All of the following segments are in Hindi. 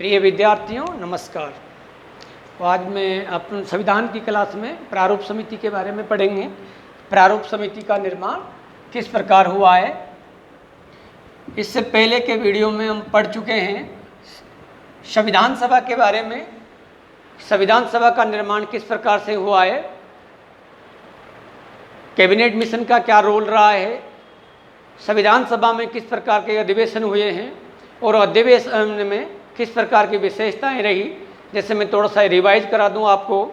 प्रिय विद्यार्थियों नमस्कार। तो आज मैं अपन संविधान की क्लास में प्रारूप समिति के बारे में पढ़ेंगे। प्रारूप समिति का निर्माण किस प्रकार हुआ है। इससे पहले के वीडियो में हम पढ़ चुके हैं संविधान सभा के बारे में। संविधान सभा का निर्माण किस प्रकार से हुआ है, कैबिनेट मिशन का क्या रोल रहा है, संविधान सभा में किस प्रकार के अधिवेशन हुए हैं और अधिवेशन में किस प्रकार की विशेषताएं रही। जैसे मैं थोड़ा सा रिवाइज करा दूं आपको।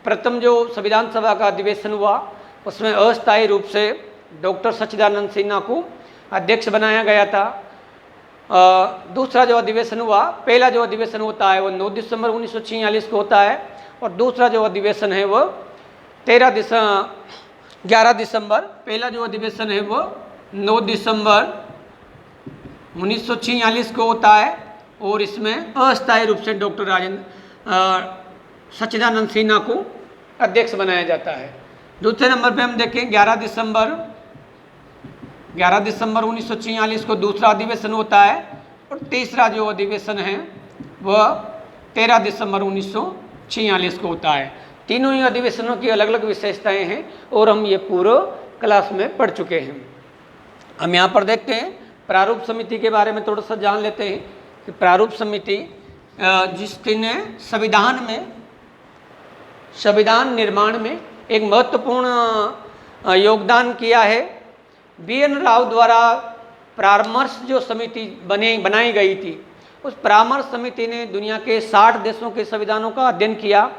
प्रथम जो संविधान सभा का अधिवेशन हुआ उसमें अस्थायी रूप से डॉक्टर सच्चिदानंद सिन्हा को अध्यक्ष बनाया गया था। दूसरा जो अधिवेशन हुआ, पहला जो अधिवेशन होता है वो 9 दिसंबर 1946 को होता है और दूसरा जो अधिवेशन है वो 11 दिसंबर। पहला जो अधिवेशन है वो 9 दिसंबर 1946 को होता है और इसमें अस्थायी रूप से डॉक्टर सच्चिदानंद सिन्हा को अध्यक्ष बनाया जाता है। दूसरे नंबर पे हम देखें 11 दिसंबर 1946 को दूसरा अधिवेशन होता है और तीसरा जो अधिवेशन है वह 13 दिसंबर 1946 को होता है। तीनों ही अधिवेशनों की अलग अलग विशेषताएं हैं और हम ये पूरा क्लास में पढ़ चुके हैं। हम यहाँ पर देखते हैं प्रारूप समिति के बारे में थोड़ा सा जान लेते हैं कि प्रारूप समिति जिसने संविधान निर्माण में एक महत्वपूर्ण योगदान किया है। BN राव द्वारा परामर्श जो समिति बनाई गई थी, उस परामर्श समिति ने दुनिया के 60 देशों के संविधानों का अध्ययन किया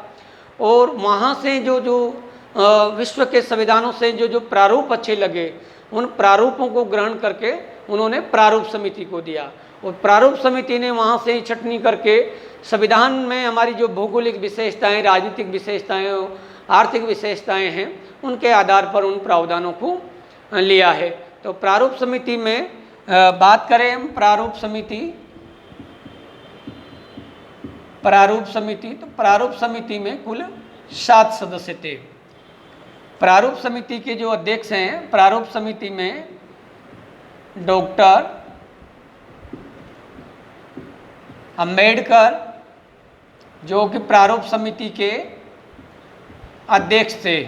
और वहाँ से जो विश्व के संविधानों से जो प्रारूप अच्छे लगे उन प्रारूपों को ग्रहण करके उन्होंने प्रारूप समिति को दिया और प्रारूप समिति ने वहाँ से छटनी करके संविधान में हमारी जो भौगोलिक विशेषताएं, राजनीतिक विशेषताएं, आर्थिक विशेषताएं हैं उनके आधार पर उन प्रावधानों को लिया है। तो प्रारूप समिति में बात करें हम प्रारूप समिति में कुल 7 सदस्य थे। प्रारूप समिति के जो अध्यक्ष हैं, प्रारूप समिति में डॉक्टर अंबेडकर जो कि प्रारूप समिति के अध्यक्ष थे।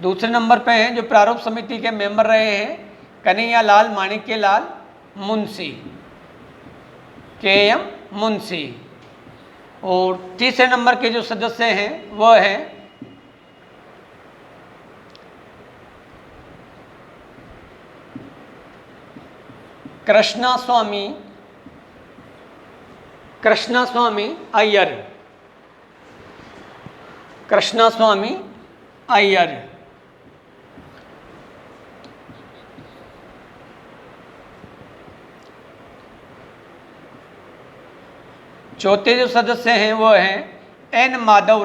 दूसरे नंबर पे हैं जो प्रारूप समिति के मेंबर रहे हैं कन्हैयालाल माणिक्यलाल मुंशी, KM मुंशी। और तीसरे नंबर के जो सदस्य हैं वह हैं कृष्णास्वामी अय्यर। चौथे जो सदस्य हैं वो हैं N माधव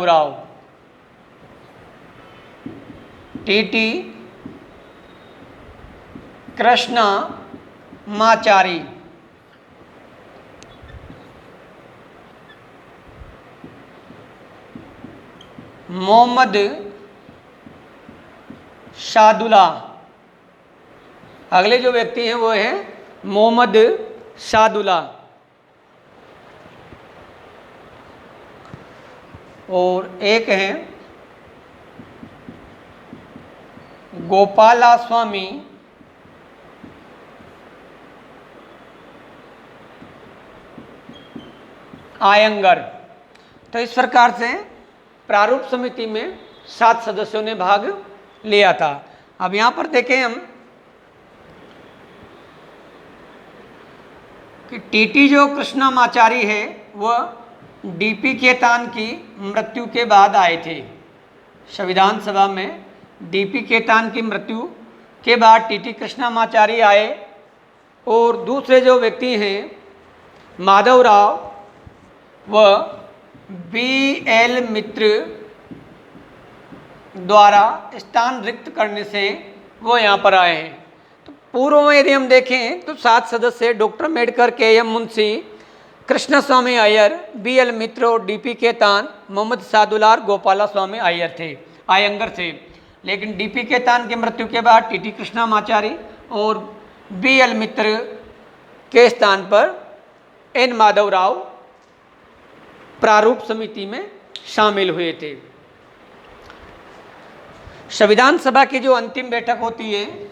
राव, TT कृष्णमाचारी, मोहम्मद शादुल्ला। अगले जो व्यक्ति हैं वो हैं मोहम्मद शादुल्ला। और एक हैं गोपालास्वामी आयंगर। तो इस प्रकार से प्रारूप समिति में 7 सदस्यों ने भाग लिया था। अब यहाँ पर देखें हम कि TT जो कृष्णमाचारी है वह DP केतान की मृत्यु के बाद आए थे। संविधान सभा में DP केतान की मृत्यु के बाद TT कृष्णमाचारी आए और दूसरे जो व्यक्ति हैं माधव राव वह BL मित्र द्वारा स्थान रिक्त करने से वो यहाँ पर आए हैं। तो पूर्व में यदि हम देखें तो 7 सदस्य doctor Ambedkar, KM Munshi, Krishnaswamy Iyer, BL Mitra और DP केतान, मोहम्मद शादुल्ला और गोपालास्वामी आयंगर थे। लेकिन DP केतान की मृत्यु के बाद TT कृष्णमाचारी और BL मित्र के स्थान पर N माधव राव प्रारूप समिति में शामिल हुए थे। संविधान सभा की जो अंतिम बैठक होती है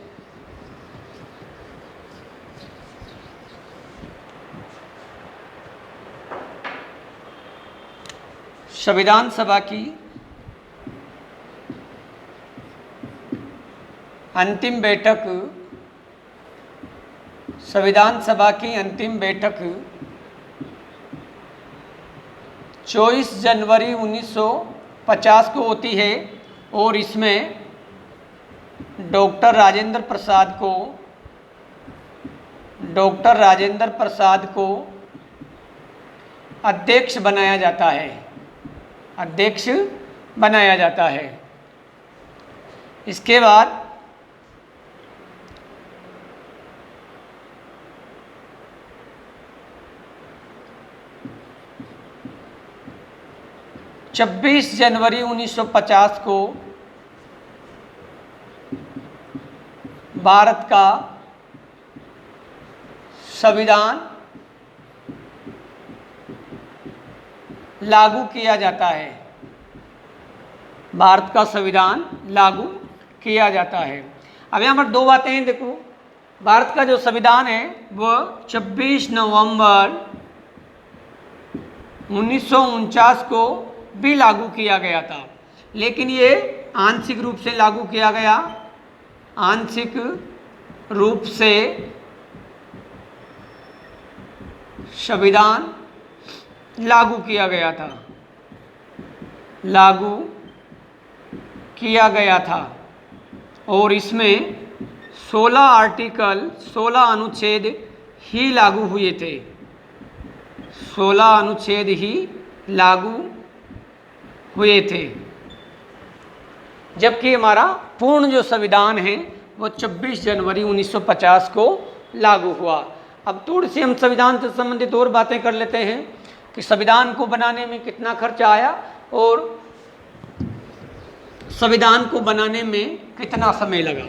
संविधान सभा की अंतिम बैठक 24 जनवरी 1950 को होती है और इसमें डॉक्टर राजेंद्र प्रसाद को अध्यक्ष बनाया जाता है। इसके बाद छब्बीस जनवरी 1950 को भारत का संविधान लागू किया जाता है। अब यहाँ पर दो बातें हैं, देखो, भारत का जो संविधान है वह 26 नवंबर 1949 को भी लागू किया गया था, लेकिन ये आंशिक रूप से लागू किया गया। आंशिक रूप से संविधान लागू किया गया था और इसमें 16 अनुच्छेद ही लागू हुए थे। 16 अनुच्छेद ही लागू हुए थे, जबकि हमारा पूर्ण जो संविधान है वो 26 जनवरी 1950 को लागू हुआ। अब थोड़ी सी हम संविधान से संबंधित और बातें कर लेते हैं कि संविधान को बनाने में कितना खर्चा आया और संविधान को बनाने में कितना समय लगा।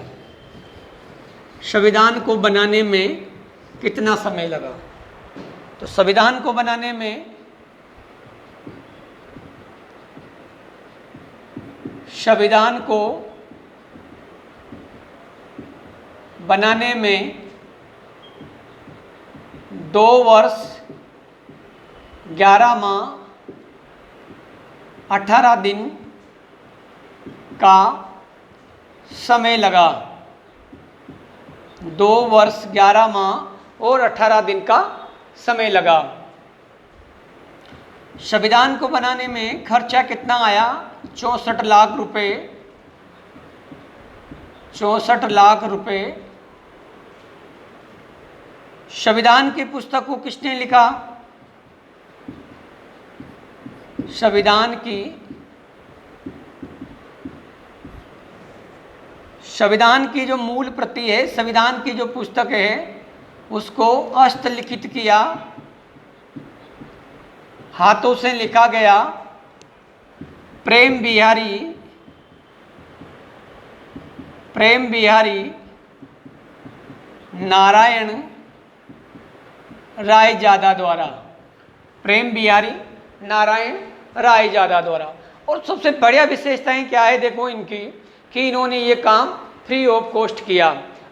तो संविधान को बनाने में 2 वर्ष 11 माह 18 दिन का समय लगा। 2 वर्ष 11 माह और 18 दिन का समय लगा। संविधान को बनाने में खर्चा कितना आया? 64 लाख रुपए। 64 लाख रुपए। संविधान की पुस्तक को किसने लिखा? संविधान की जो मूल प्रति है, संविधान की जो पुस्तक है, उसको हस्तलिखित किया, हाथों से लिखा गया प्रेम बिहारी नारायण रायजादा द्वारा। प्रेम बिहारी नारायण रायजादा द्वारा। और सबसे बढ़िया विशेषताएं क्या है देखो इनकी, कि इन्होंने ये काम फ्री ऑफ कॉस्ट किया,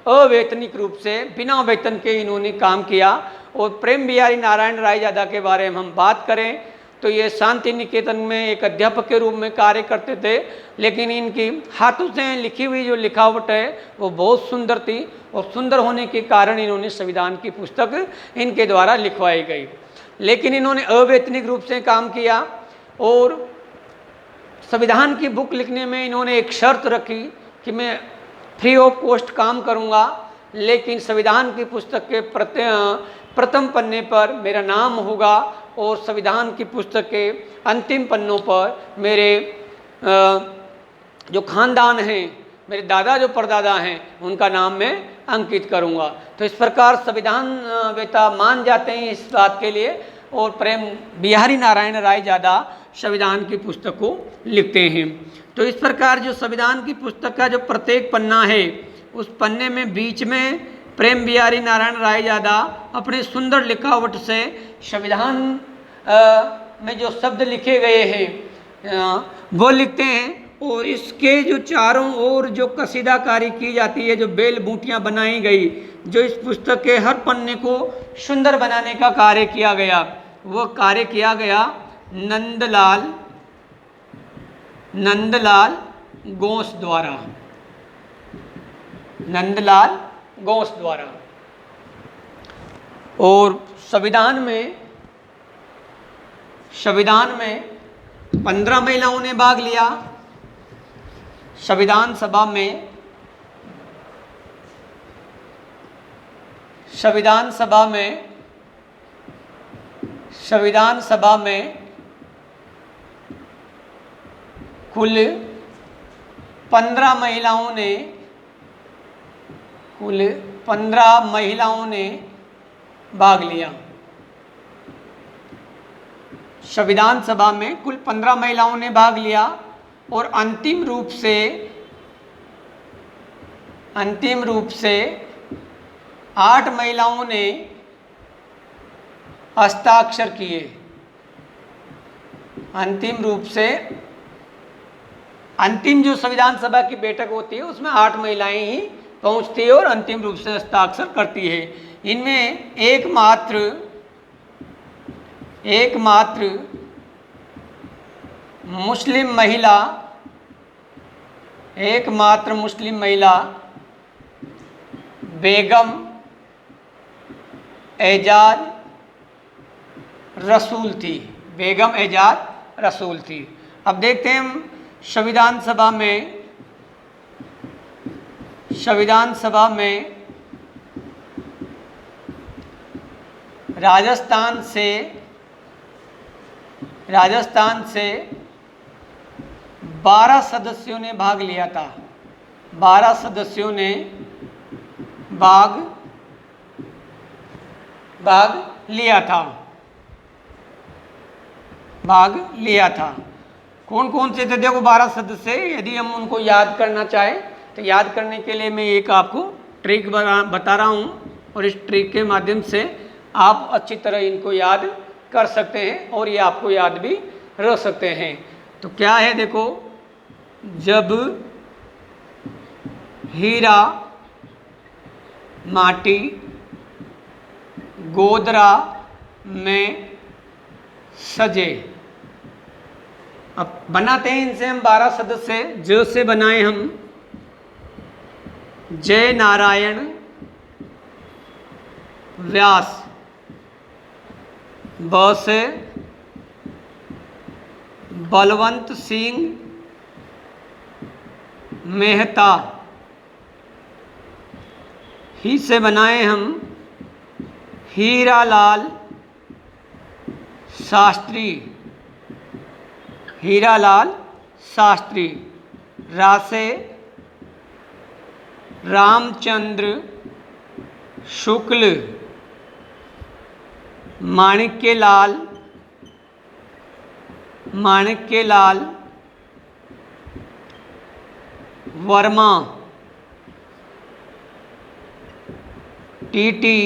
अवैतनिक रूप से बिना वेतन के इन्होंने काम किया। और प्रेम बिहारी नारायण रायजादा के बारे में हम बात करें तो ये शांति निकेतन में एक अध्यापक के रूप में कार्य करते थे, लेकिन इनकी हाथों से लिखी हुई जो लिखावट है वो बहुत सुंदर थी और सुंदर होने के कारण इन्होंने संविधान की पुस्तक इनके द्वारा लिखवाई गई। लेकिन इन्होंने अवैतनिक रूप से काम किया और संविधान की बुक लिखने में इन्होंने एक शर्त रखी कि मैं फ्री ऑफ कॉस्ट काम करूंगा, लेकिन संविधान की पुस्तक के प्रथम पन्ने पर मेरा नाम होगा और संविधान की पुस्तक के अंतिम पन्नों पर मेरे जो खानदान हैं, मेरे दादा जो परदादा हैं, उनका नाम मैं अंकित करूंगा। तो इस प्रकार संविधान वेता मान जाते हैं इस बात के लिए और प्रेम बिहारी नारायण रायजादा संविधान की पुस्तक को लिखते हैं। तो इस प्रकार जो संविधान की पुस्तक का जो प्रत्येक पन्ना है, उस पन्ने में बीच में प्रेम बिहारी नारायण राय ज़्यादा अपने सुंदर लिखावट से संविधान में जो शब्द लिखे गए हैं वो लिखते हैं, और इसके जो चारों ओर जो कसीदाकारी की जाती है, जो बेल बूटियाँ बनाई गई, जो इस पुस्तक के हर पन्ने को सुंदर बनाने का कार्य किया गया, वो कार्य किया गया नंदलाल गोंस द्वारा। नंदलाल गोंस द्वारा। और संविधान में 15 महिलाओं ने भाग लिया। संविधान सभा में कुल 15 महिलाओं ने भाग लिया। संविधान सभा में कुल 15 महिलाओं ने भाग लिया, और अंतिम रूप से 8 महिलाओं ने हस्ताक्षर किए। अंतिम जो संविधान सभा की बैठक होती है उसमें 8 महिलाएं ही पहुंचती है और अंतिम रूप से हस्ताक्षर करती है। इनमें एकमात्र मुस्लिम महिला बेगम एजाज रसूल थी। अब देखते हैं हम संविधान सभा में राजस्थान से 12 सदस्यों ने भाग लिया था। 12 सदस्यों ने भाग लिया था। कौन कौन से थे? देखो 12 सदस्य। यदि हम उनको याद करना चाहें तो याद करने के लिए मैं एक आपको ट्रिक बता रहा हूँ, और इस ट्रिक के माध्यम से आप अच्छी तरह इनको याद कर सकते हैं और ये आपको याद भी रह सकते हैं। तो क्या है देखो, जब हीरा माटी गोदरा में सजे। अब बनाते हैं इनसे हम 12 सदस्य। ज से बनाए हम जय नारायण व्यास। ब से बलवंत सिंह मेहता। ही से बनाए हम हीरालाल शास्त्री। रा से रामचंद्र शुक्ल माणिक्यलाल वर्मा। टीटी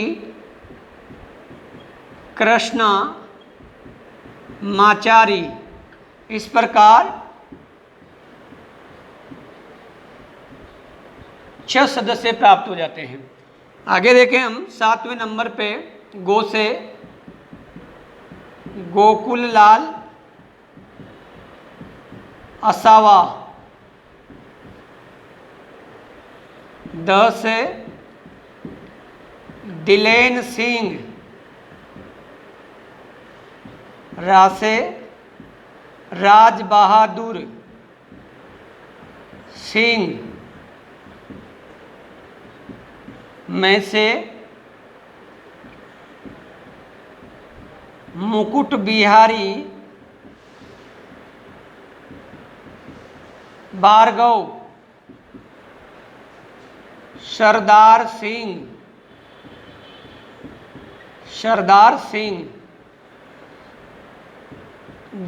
कृष्णा माचारी। इस प्रकार 6 सदस्य प्राप्त हो जाते हैं। आगे देखें हम 7वें नंबर पे गो से गोकुल लाल असावा। द से दिलेन सिंह। रा से राज बहादुर सिंह। में से मुकुट बिहारी भार्गव। सरदार सिंह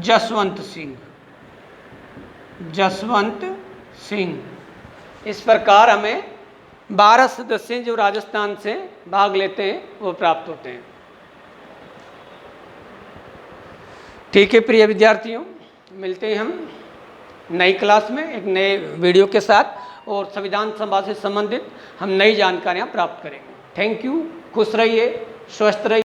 जसवंत सिंह। इस प्रकार हमें 12 सदस्य जो राजस्थान से भाग लेते हैं वो प्राप्त होते हैं। ठीक है प्रिय विद्यार्थियों, मिलते हैं हम नई क्लास में एक नए वीडियो के साथ, और संविधान सभा से संबंधित हम नई जानकारियाँ प्राप्त करेंगे। थैंक यू, खुश रहिए, स्वस्थ रहिए।